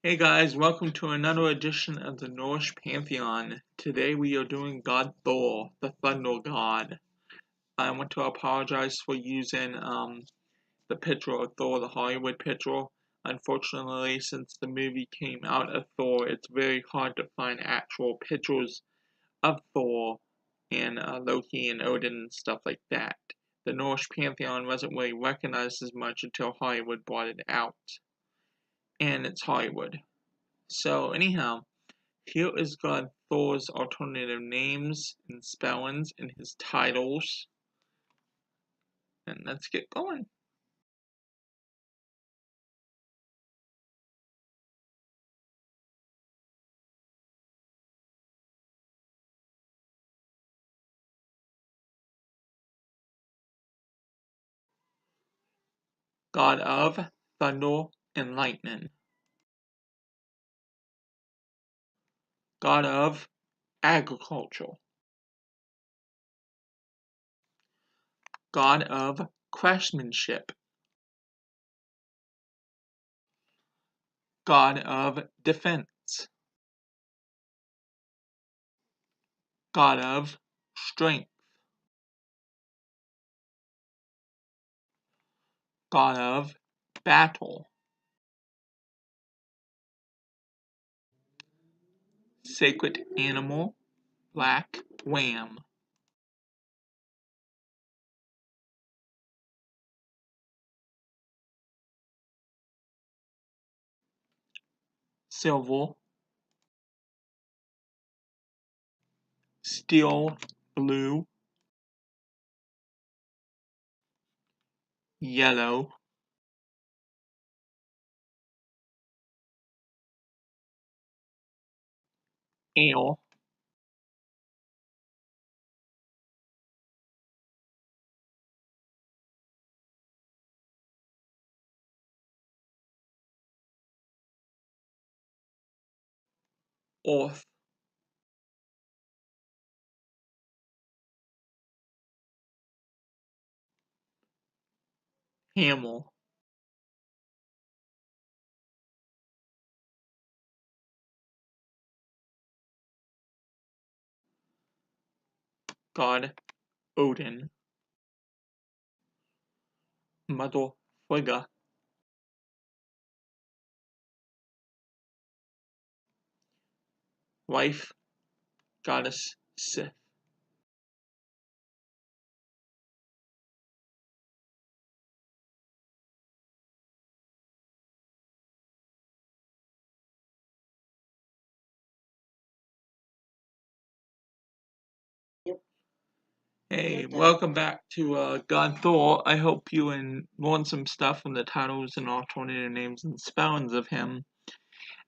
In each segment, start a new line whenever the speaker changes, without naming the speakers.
Hey guys, welcome to another edition of the Norse Pantheon. Today we are doing God Thor, the Thunder God. I want to apologize for using the picture of Thor, the Hollywood picture. Unfortunately, since the movie came out of Thor, it's very hard to find actual pictures of Thor and Loki and Odin and stuff like that. The Norse Pantheon wasn't really recognized as much until Hollywood brought it out. And it's Hollywood. So anyhow, here is God Thor's alternative names and spellings and his titles. And let's get going. God of Thunder and Lightning. God of Agriculture. God of Craftsmanship. God of Defense. God of Strength. God of Battle. Sacred Animal. Black Ram. Silver. Steel Blue. Yellow. Ale. Earth. Hamel. God Odin. Mother Frigga. Wife Goddess Sif. Hey, welcome back to God Thor. I hope you learned some stuff from the titles and alternative names and spellings of him.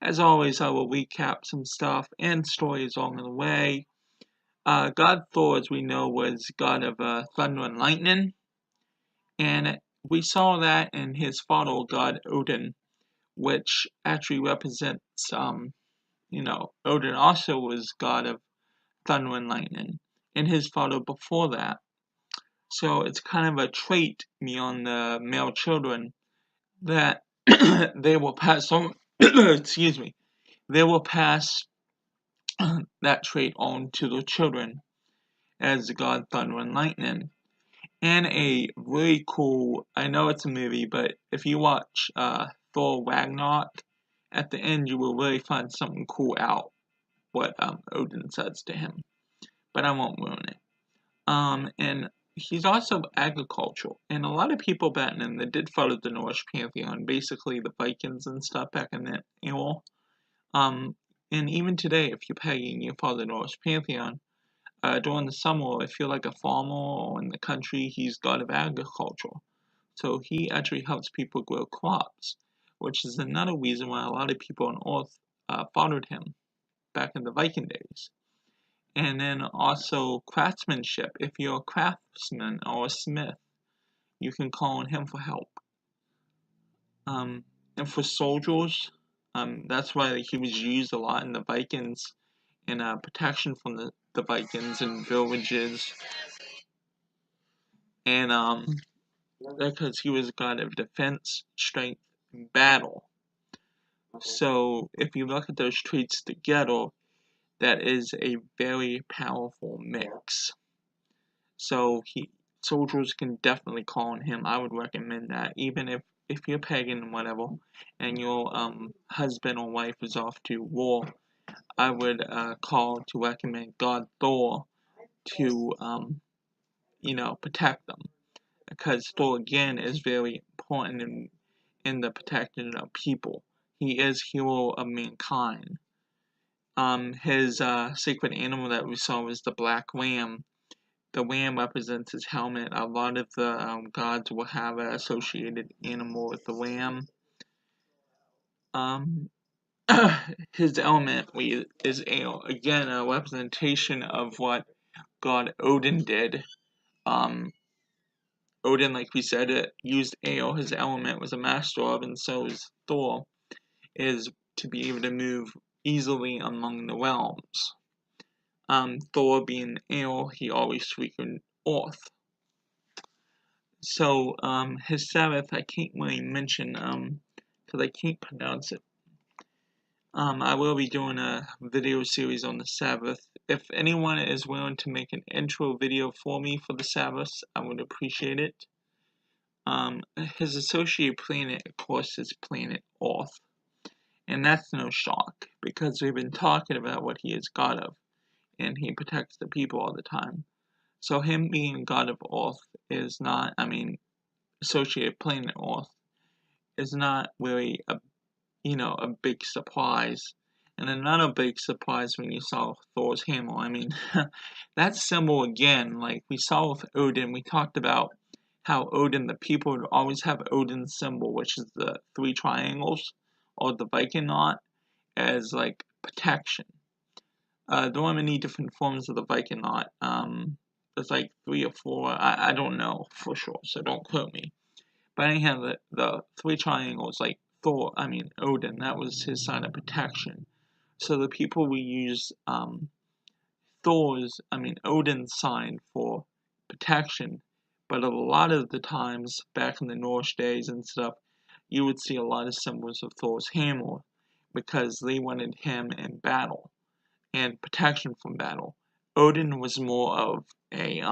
As always, I will recap some stuff and stories along the way. God Thor, as we know, was god of thunder and lightning, and we saw that in his father, God Odin, which actually represents, Odin also was god of thunder and lightning, and his father before that. So it's kind of a trait beyond the male children that they will pass on. Excuse me. They will pass that trait on to their children as God, thunder, and lightning. And a really cool. I know it's a movie, but if you watch Thor Ragnarok, at the end you will really find something cool out what Odin says to him. But I won't ruin it. And he's also agricultural, and a lot of people back then that did follow the Norse pantheon, basically the Vikings and stuff back in that era. Um, and even today, if you're pagan, you follow the Norse pantheon. During the summer, if you're like a farmer or in the country, he's god of agriculture. So he actually helps people grow crops, which is another reason why a lot of people on Earth followed him back in the Viking days. And then also craftsmanship. If you're a craftsman or a smith, you can call on him for help. And for soldiers, that's why he was used a lot in the Vikings in protection from the Vikings and villages. And because he was a god of defense, strength, and battle. So if you look at those traits together, that is a very powerful mix. So soldiers can definitely call on him. I would recommend that, even if you're pagan and whatever, and your husband or wife is off to war. I would call to recommend God Thor to protect them, because Thor again is very important in the protection of people. He is hero of mankind. His sacred animal that we saw was the black ram. The ram represents his helmet. A lot of the gods will have an associated animal with the ram. Um, his element is again a representation of what God Odin did. Um, Odin, like we said, used ale. His element was a master of, and so is Thor, is to be able to move easily among the realms. Thor being ale, he always frequented Earth. So his Sabbath, I can't really mention because I can't pronounce it. I will be doing a video series on the Sabbath. If anyone is willing to make an intro video for me for the Sabbath, I would appreciate it. His associated planet, of course, is planet Earth. And that's no shock, because we've been talking about what he is God of, and he protects the people all the time. So him being God of Earth is not, associated planet Earth is not really a big surprise. And another big surprise when you saw Thor's hammer. That symbol again, like we saw with Odin, we talked about how Odin, the people would always have Odin's symbol, which is the three triangles, or the Viking knot, as like protection. There are many different forms of the Viking knot. There's like 3 or 4. I don't know for sure, so don't quote me. But anyhow, the three triangles, like Odin, that was his sign of protection. So the people will use Odin's sign for protection. But a lot of the times, back in the Norse days and stuff, you would see a lot of symbols of Thor's hammer, because they wanted him in battle and protection from battle. Odin was more of a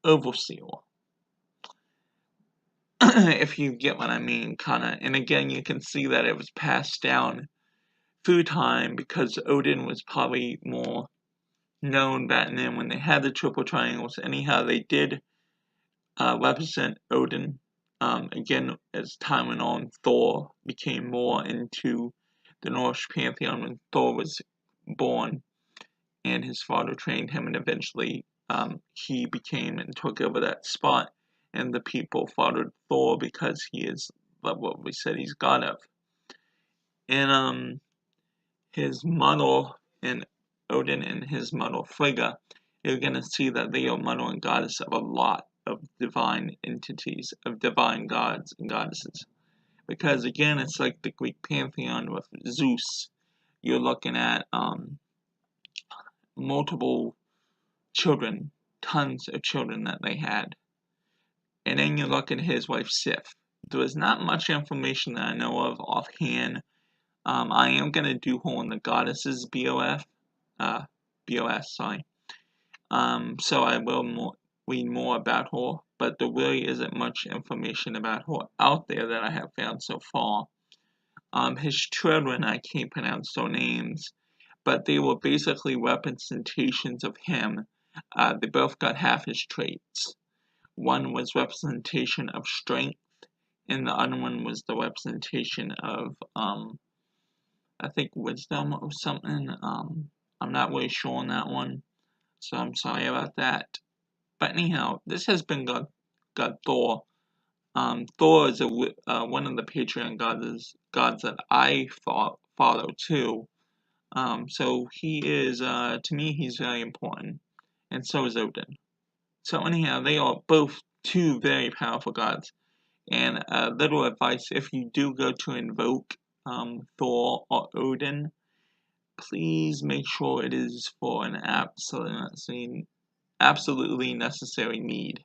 overseer. If you get what I mean, kinda. And again, you can see that it was passed down through time, because Odin was probably more known back then when they had the triple triangles. Anyhow, they did represent Odin. Again, as time went on, Thor became more into the Norse pantheon when Thor was born, and his father trained him, and eventually he became and took over that spot, and the people followed Thor because he is what we said he's God of. And his mother and Odin and his mother Frigga, you're going to see that they are mother and goddess of a lot of divine entities, of divine gods and goddesses. Because again, it's like the Greek pantheon with Zeus. You're looking at multiple children, tons of children that they had. And then you look at his wife Sif. There is not much information that I know of offhand. I am going to do her on the goddesses BOS, sorry. So I will read more about her, but there really isn't much information about her out there that I have found so far. His children, I can't pronounce their names, but they were basically representations of him. They both got half his traits. One was representation of strength, and the other one was the representation of, I think, wisdom or something. I'm not really sure on that one, so I'm sorry about that. But anyhow, this has been God Thor. Thor is one of the Patreon gods that I follow too. So he is, to me, he's very important, and so is Odin. So anyhow, they are both two very powerful gods. And a little advice: if you do go to invoke Thor or Odin, please make sure it is for an absolutely necessary need.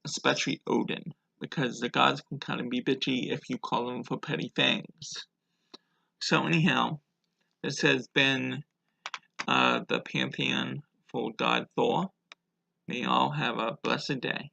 Especially Odin, because the gods can kind of be bitchy if you call them for petty things. So anyhow, this has been the Pantheon for God Thor. May all have a blessed day.